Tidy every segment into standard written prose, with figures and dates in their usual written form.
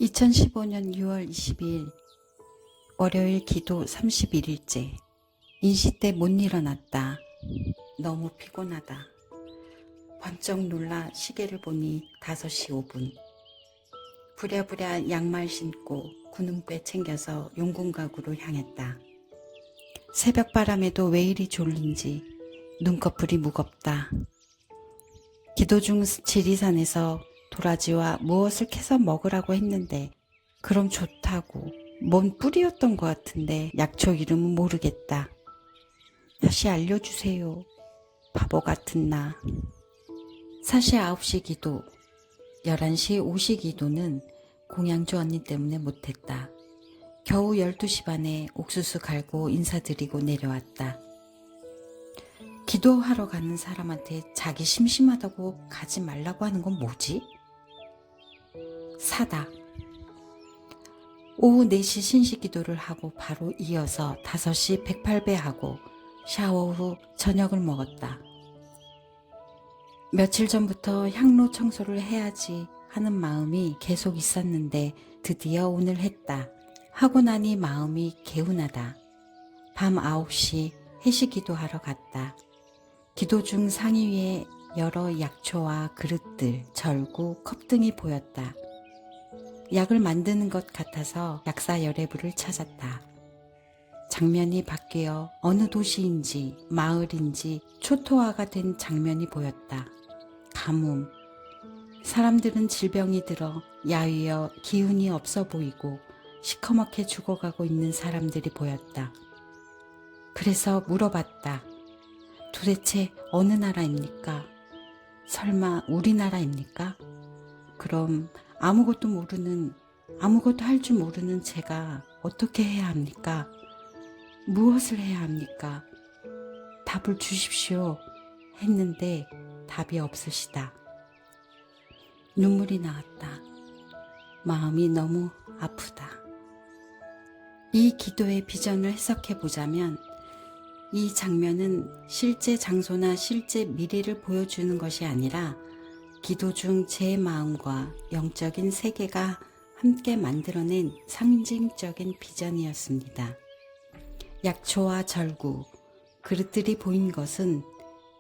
2015년 6월 22일 월요일 기도 31일째. 인시 때 못 일어났다. 너무 피곤하다. 번쩍 놀라 시계를 보니 5시 5분. 부랴부랴 양말 신고 구능배 챙겨서 용궁각으로 향했다. 새벽바람에도 왜 이리 졸린지 눈꺼풀이 무겁다. 기도 중 지리산에서 도라지와 무엇을 캐서 먹으라고 했는데 그럼 좋다고 뭔 뿌리였던 것 같은데 약초 이름은 모르겠다. 다시 알려주세요. 바보 같은 나. 사시 9시 기도, 11시 5시 기도는 공양주 언니 때문에 못했다. 겨우 12시 반에 옥수수 갈고 인사드리고 내려왔다. 기도하러 가는 사람한테 자기 심심하다고 가지 말라고 하는 건 뭐지? 사다. 오후 4시 신시기도를 하고 바로 이어서 5시 108배 하고 샤워 후 저녁을 먹었다. 며칠 전부터 향로 청소를 해야지 하는 마음이 계속 있었는데 드디어 오늘 했다. 하고 나니 마음이 개운하다. 밤 9시 해시기도 하러 갔다. 기도 중 상의 위에 여러 약초와 그릇들, 절구, 컵 등이 보였다. 약을 만드는 것 같아서 약사 열애부를 찾았다. 장면이 바뀌어 어느 도시인지 마을인지 초토화가 된 장면이 보였다. 가뭄. 사람들은 질병이 들어 야위어 기운이 없어 보이고 시커멓게 죽어가고 있는 사람들이 보였다. 그래서 물어봤다. 도대체 어느 나라입니까? 설마 우리나라입니까? 그럼 아무것도 할 줄 모르는 제가 어떻게 해야 합니까? 무엇을 해야 합니까? 답을 주십시오 했는데 답이 없으시다. 눈물이 나왔다. 마음이 너무 아프다. 이 기도의 비전을 해석해 보자면 이 장면은 실제 장소나 실제 미래를 보여주는 것이 아니라 기도 중 제 마음과 영적인 세계가 함께 만들어낸 상징적인 비전이었습니다. 약초와 절구, 그릇들이 보인 것은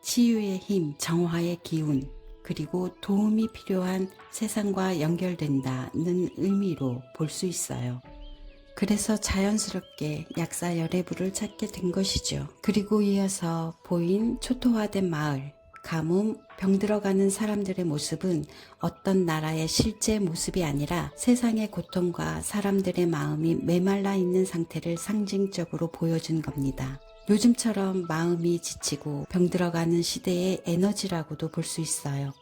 치유의 힘, 정화의 기운, 그리고 도움이 필요한 세상과 연결된다는 의미로 볼 수 있어요. 그래서 자연스럽게 약사 열애부를 찾게 된 것이죠. 그리고 이어서 보인 초토화된 마을, 가뭄, 병들어가는 사람들의 모습은 어떤 나라의 실제 모습이 아니라 세상의 고통과 사람들의 마음이 메말라 있는 상태를 상징적으로 보여준 겁니다. 요즘처럼 마음이 지치고 병들어가는 시대의 에너지라고도 볼 수 있어요.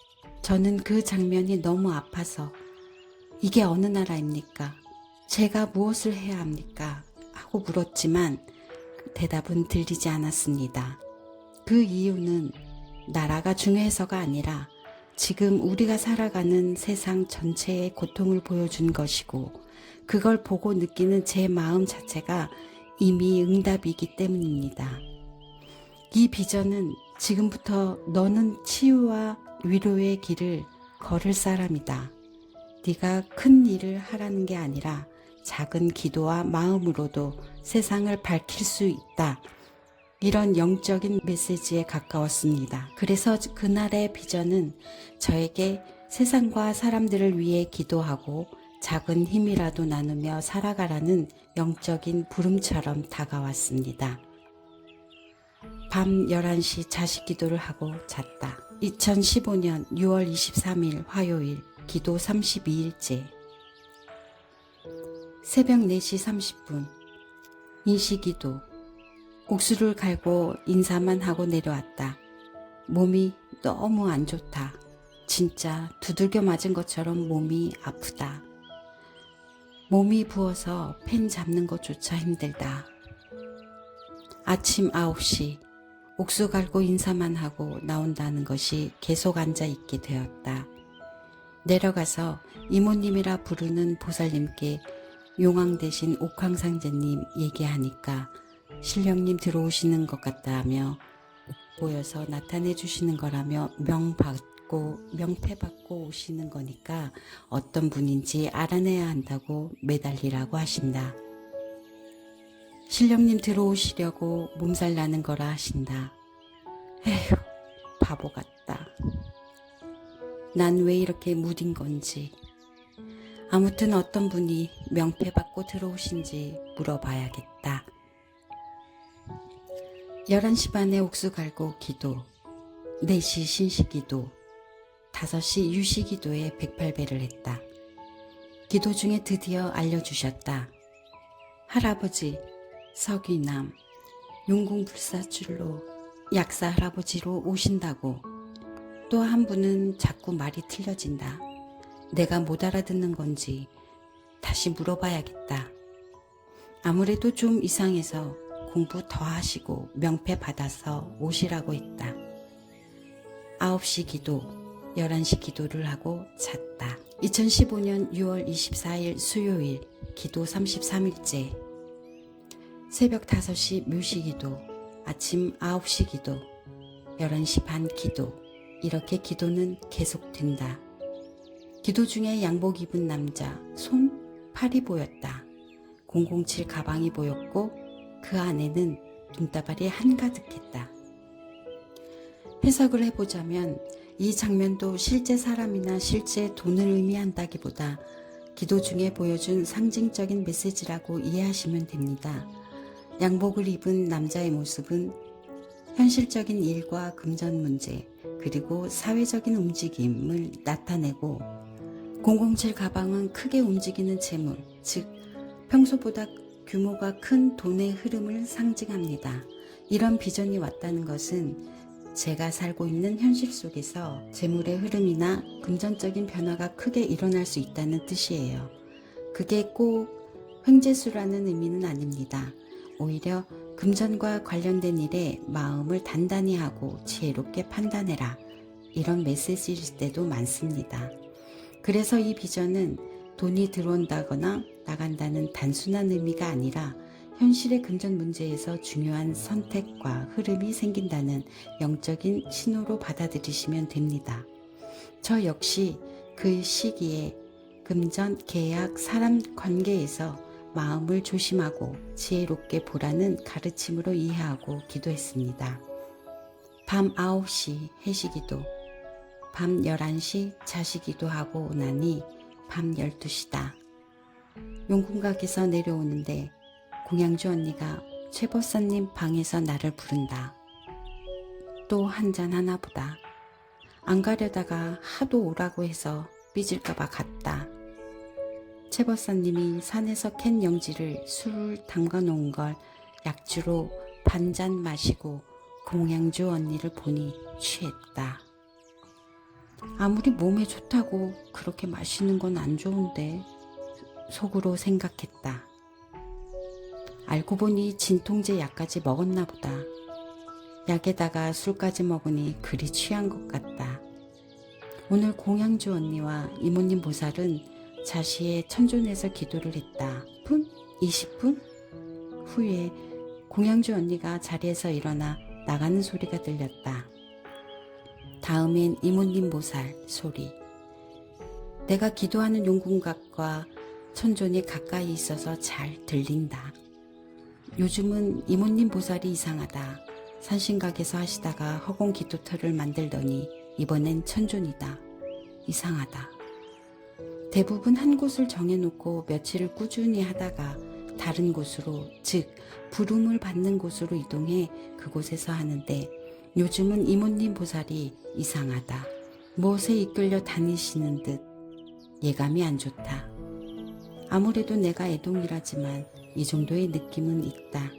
저는 그 장면이 너무 아파서 이게 어느 나라입니까? 제가 무엇을 해야 합니까? 하고 물었지만 대답은 들리지 않았습니다. 그 이유는 나라가 중요해서가 아니라 지금 우리가 살아가는 세상 전체의 고통을 보여준 것이고 그걸 보고 느끼는 제 마음 자체가 이미 응답이기 때문입니다. 이 비전은 지금부터 너는 치유와 위로의 길을 걸을 사람이다. 네가 큰 일을 하라는 게 아니라 작은 기도와 마음으로도 세상을 밝힐 수 있다. 이런 영적인 메시지에 가까웠습니다. 그래서 그날의 비전은 저에게 세상과 사람들을 위해 기도하고 작은 힘이라도 나누며 살아가라는 영적인 부름처럼 다가왔습니다. 밤 11시 자식 기도를 하고 잤다. 2015년 6월 23일 화요일 기도 32일째. 새벽 4시 30분 인시기도. 옥수를 갈고 인사만 하고 내려왔다. 몸이 너무 안 좋다. 진짜 두들겨 맞은 것처럼 몸이 아프다. 몸이 부어서 펜 잡는 것조차 힘들다. 아침 9시 옥수 갈고 인사만 하고 나온다는 것이 계속 앉아있게 되었다. 내려가서 이모님이라 부르는 보살님께 용왕 대신 옥황상제님 얘기하니까 신령님 들어오시는 것 같다 하며 보여서 나타내 주시는 거라며 명 받고 받고 명패 받고 오시는 거니까 어떤 분인지 알아내야 한다고 매달리라고 하신다. 신령님 들어오시려고 몸살 나는 거라 하신다. 에휴, 바보 같다. 난 왜 이렇게 무딘 건지. 아무튼 어떤 분이 명패 받고 들어오신지 물어봐야겠다. 11시 반에 옥수 갈고 기도, 4시 신시기도, 5시 유시기도에 108배를 했다. 기도 중에 드디어 알려주셨다. 할아버지, 서귀남, 용궁불사줄로 약사 할아버지로 오신다고. 또 한 분은 자꾸 말이 틀려진다. 내가 못 알아듣는 건지 다시 물어봐야겠다. 아무래도 좀 이상해서 공부 더 하시고 명패 받아서 오시라고 했다. 9시 기도, 11시 기도를 하고 잤다. 2015년 6월 24일 수요일 기도 33일째. 새벽 5시 묘시 기도, 아침 9시 기도, 11시 반 기도. 이렇게 기도는 계속된다. 기도 중에 양복 입은 남자 손, 팔이 보였다. 007 가방이 보였고 그 안에는 돈다발이 한가득했다. 해석을 해보자면 이 장면도 실제 사람이나 실제 돈을 의미한다기보다 기도 중에 보여준 상징적인 메시지라고 이해하시면 됩니다. 양복을 입은 남자의 모습은 현실적인 일과 금전 문제 그리고 사회적인 움직임을 나타내고 007 가방은 크게 움직이는 재물, 즉 평소보다 규모가 큰 돈의 흐름을 상징합니다. 이런 비전이 왔다는 것은 제가 살고 있는 현실 속에서 재물의 흐름이나 금전적인 변화가 크게 일어날 수 있다는 뜻이에요. 그게 꼭 횡재수라는 의미는 아닙니다. 오히려 금전과 관련된 일에 마음을 단단히 하고 지혜롭게 판단해라. 이런 메시지일 때도 많습니다. 그래서 이 비전은 돈이 들어온다거나 나간다는 단순한 의미가 아니라 현실의 금전 문제에서 중요한 선택과 흐름이 생긴다는 영적인 신호로 받아들이시면 됩니다. 저 역시 그 시기에 금전, 계약, 사람 관계에서 마음을 조심하고 지혜롭게 보라는 가르침으로 이해하고 기도했습니다. 밤 9시 해시기도, 밤 11시 자시기도 하고 나니 밤 12시다. 용궁각에서 내려오는데 공양주 언니가 최 법사님 방에서 나를 부른다. 또 한잔 하나 보다. 안 가려다가 하도 오라고 해서 삐질까봐 갔다. 최 법사님이 산에서 캔 영지를 술을 담가 놓은 걸 약주로 반잔 마시고 공양주 언니를 보니 취했다. 아무리 몸에 좋다고 그렇게 마시는 건 안 좋은데 속으로 생각했다. 알고 보니 진통제 약까지 먹었나 보다. 약에다가 술까지 먹으니 그리 취한 것 같다. 오늘 공양주 언니와 이모님 보살은 자시의 천존에서 기도를 했다. 10분? 20분? 후에 공양주 언니가 자리에서 일어나 나가는 소리가 들렸다. 다음엔 이모님 보살 소리. 내가 기도하는 용궁각과 천존이 가까이 있어서 잘 들린다. 요즘은 이모님 보살이 이상하다. 산신각에서 하시다가 허공 기도터를 만들더니 이번엔 천존이다. 이상하다. 대부분 한 곳을 정해놓고 며칠을 꾸준히 하다가 다른 곳으로, 즉 부름을 받는 곳으로 이동해 그곳에서 하는데 요즘은 이모님 보살이 이상하다. 무엇에 이끌려 다니시는 듯 예감이 안 좋다. 아무래도 내가 애동이라지만 이 정도의 느낌은 있다.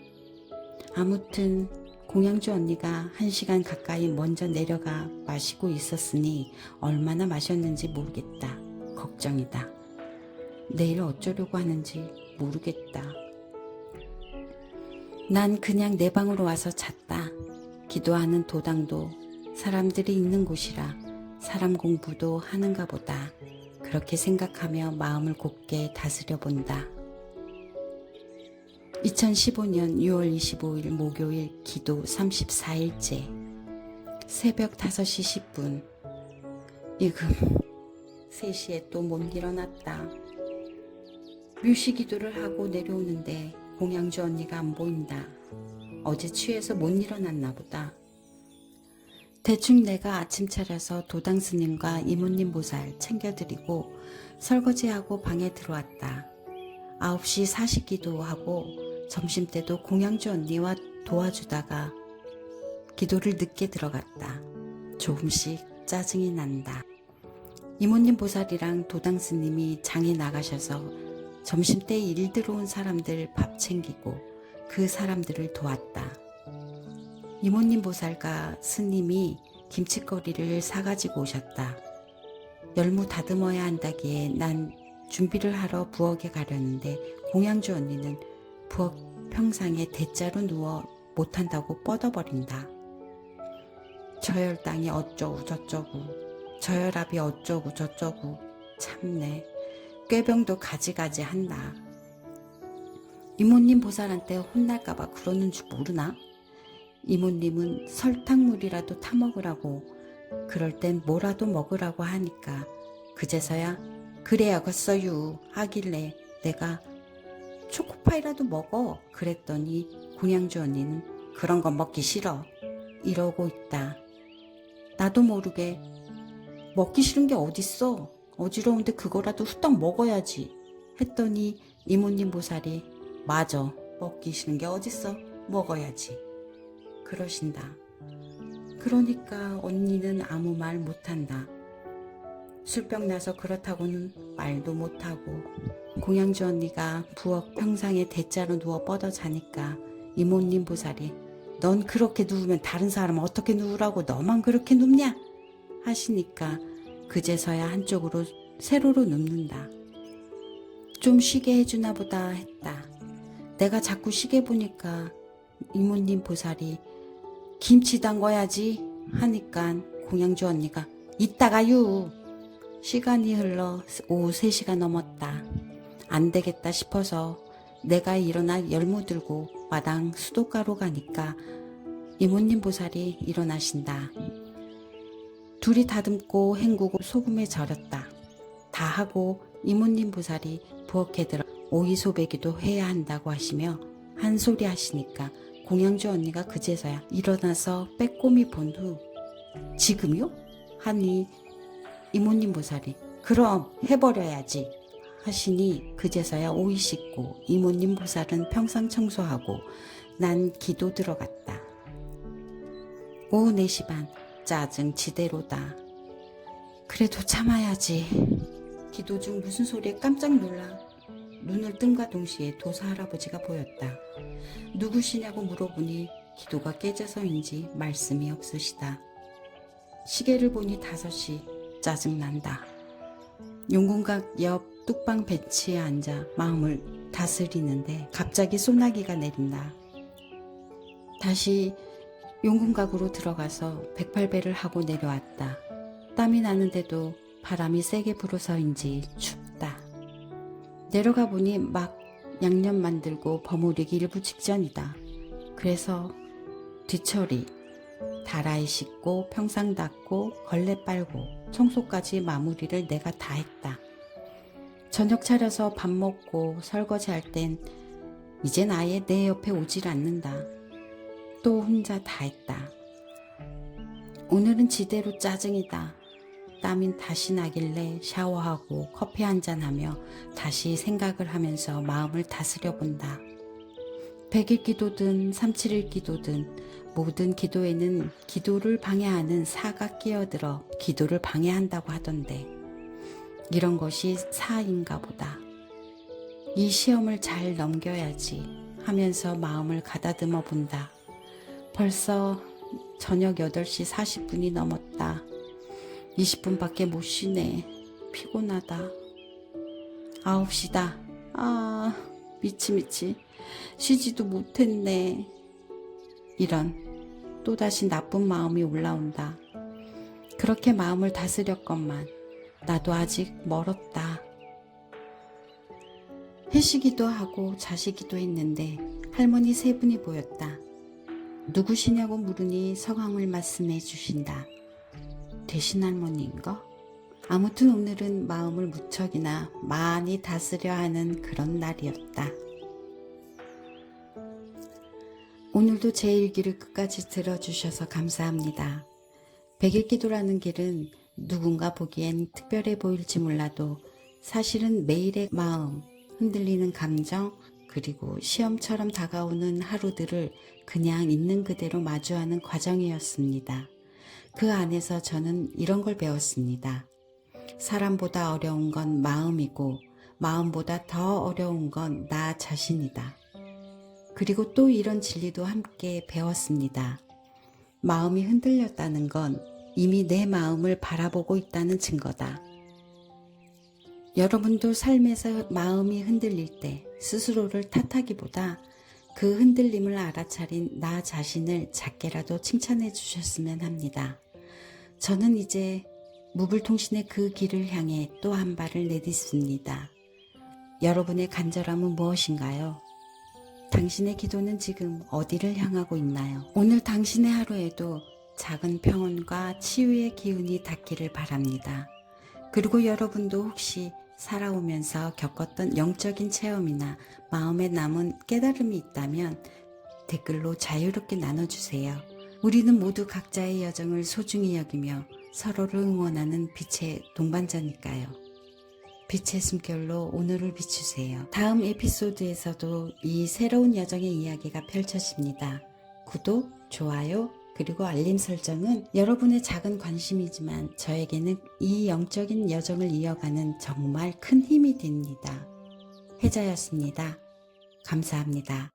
아무튼 공양주 언니가 1시간 가까이 먼저 내려가 마시고 있었으니 얼마나 마셨는지 모르겠다. 걱정이다. 내일 어쩌려고 하는지 모르겠다. 난 그냥 내 방으로 와서 잤다. 기도하는 도당도 사람들이 있는 곳이라 사람 공부도 하는가 보다. 그렇게 생각하며 마음을 곧게 다스려 본다. 2015년 6월 25일 목요일 기도 34일째. 새벽 5시 10분. 이금 3시에 또 못 일어났다. 묘시 기도를 하고 내려오는데 공양주 언니가 안 보인다. 어제 취해서 못 일어났나 보다. 대충 내가 아침 차려서 도당 스님과 이모님 보살 챙겨드리고 설거지하고 방에 들어왔다. 9시 사식기도 하고 점심때도 공양주 언니와 도와주다가 기도를 늦게 들어갔다. 조금씩 짜증이 난다. 이모님 보살이랑 도당 스님이 장에 나가셔서 점심때 일 들어온 사람들 밥 챙기고 그 사람들을 도왔다. 이모님 보살과 스님이 김치거리를 사가지고 오셨다. 열무 다듬어야 한다기에 난 준비를 하러 부엌에 가려는데 공양주 언니는 부엌 평상에 대자로 누워 못한다고 뻗어버린다. 저혈당이 어쩌고 저쩌고 저혈압이 어쩌고 저쩌고 참네 꾀병도 가지가지 한다. 이모님 보살한테 혼날까봐 그러는 줄 모르나? 이모님은 설탕물이라도 타먹으라고 그럴 땐 뭐라도 먹으라고 하니까 그제서야 그래야겠어요 하길래 내가 초코파이라도 먹어 그랬더니 공양주 언니는 그런 거 먹기 싫어 이러고 있다. 나도 모르게 먹기 싫은 게 어딨어 어지러운데 그거라도 후딱 먹어야지 했더니 이모님 보살이 맞아 먹기 싫은 게 어딨어 먹어야지 그러신다. 그러니까 언니는 아무 말 못한다. 술병 나서 그렇다고는 말도 못하고 공양주 언니가 부엌 평상에 대자로 누워 뻗어 자니까 이모님 보살이 넌 그렇게 누우면 다른 사람 어떻게 누우라고 너만 그렇게 눕냐 하시니까 그제서야 한쪽으로 세로로 눕는다. 좀 쉬게 해주나 보다 했다. 내가 자꾸 쉬게 보니까 이모님 보살이 김치 담궈야지 하니까 공양주 언니가 이따가요. 시간이 흘러 오후 3시가 넘었다. 안 되겠다 싶어서 내가 일어나 열무 들고 마당 수도가로 가니까 이모님 보살이 일어나신다. 둘이 다듬고 헹구고 소금에 절였다. 다 하고 이모님 보살이 부엌에 들어 오이 소배기도 해야 한다고 하시며 한 소리 하시니까 공양주 언니가 그제서야 일어나서 빼꼼히 본 후 지금요? 하니 이모님 보살이 그럼 해버려야지 하시니 그제서야 오이 씻고 이모님 보살은 평상 청소하고 난 기도 들어갔다. 오후 4시 반 짜증 지대로다. 그래도 참아야지. 기도 중 무슨 소리에 깜짝 놀라 눈을 뜸과 동시에 도사 할아버지가 보였다. 누구시냐고 물어보니 기도가 깨져서인지 말씀이 없으시다. 시계를 보니 5시 짜증난다. 용궁각 옆 뚝방 벤치에 앉아 마음을 다스리는데 갑자기 소나기가 내린다. 다시 용궁각으로 들어가서 108배를 하고 내려왔다. 땀이 나는데도 바람이 세게 불어서인지 춥다. 내려가 보니 막 양념 만들고 버무리기 일부 직전이다. 그래서 뒤처리, 다라이 씻고 평상 닦고 걸레 빨고 청소까지 마무리를 내가 다 했다. 저녁 차려서 밥 먹고 설거지할 땐 이젠 아예 내 옆에 오질 않는다. 또 혼자 다 했다. 오늘은 지대로 짜증이다. 땀이 다시 나길래 샤워하고 커피 한잔하며 다시 생각을 하면서 마음을 다스려 본다. 100일 기도든 371 기도든 모든 기도에는 기도를 방해하는 사가 끼어들어 기도를 방해한다고 하던데 이런 것이 사인가 보다. 이 시험을 잘 넘겨야지 하면서 마음을 가다듬어 본다. 벌써 저녁 8시 40분이 넘었다. 20분밖에 못 쉬네. 피곤하다. 9시다. 아, 미치. 쉬지도 못했네. 이런 또다시 나쁜 마음이 올라온다. 그렇게 마음을 다스렸건만 나도 아직 멀었다. 해시기도 하고 자시기도 했는데 할머니 3분이 보였다. 누구시냐고 물으니 성함을 말씀해 주신다. 대신 할머니인가? 아무튼 오늘은 마음을 무척이나 많이 다스려 하는 그런 날이었다. 오늘도 제 일기를 끝까지 들어주셔서 감사합니다. 백일 기도라는 길은 누군가 보기엔 특별해 보일지 몰라도 사실은 매일의 마음, 흔들리는 감정, 그리고 시험처럼 다가오는 하루들을 그냥 있는 그대로 마주하는 과정이었습니다. 그 안에서 저는 이런 걸 배웠습니다. 사람보다 어려운 건 마음이고 마음보다 더 어려운 건 나 자신이다. 그리고 또 이런 진리도 함께 배웠습니다. 마음이 흔들렸다는 건 이미 내 마음을 바라보고 있다는 증거다. 여러분도 삶에서 마음이 흔들릴 때 스스로를 탓하기보다 그 흔들림을 알아차린 나 자신을 작게라도 칭찬해 주셨으면 합니다. 저는 이제 무불통신의 그 길을 향해 또 한 발을 내딛습니다. 여러분의 간절함은 무엇인가요? 당신의 기도는 지금 어디를 향하고 있나요? 오늘 당신의 하루에도 작은 평온과 치유의 기운이 닿기를 바랍니다. 그리고 여러분도 혹시 살아오면서 겪었던 영적인 체험이나 마음에 남은 깨달음이 있다면 댓글로 자유롭게 나눠주세요. 우리는 모두 각자의 여정을 소중히 여기며 서로를 응원하는 빛의 동반자니까요. 빛의 숨결로 오늘을 비추세요. 다음 에피소드에서도 이 새로운 여정의 이야기가 펼쳐집니다. 구독, 좋아요, 그리고 알림 설정은 여러분의 작은 관심이지만 저에게는 이 영적인 여정을 이어가는 정말 큰 힘이 됩니다. 혜자였습니다. 감사합니다.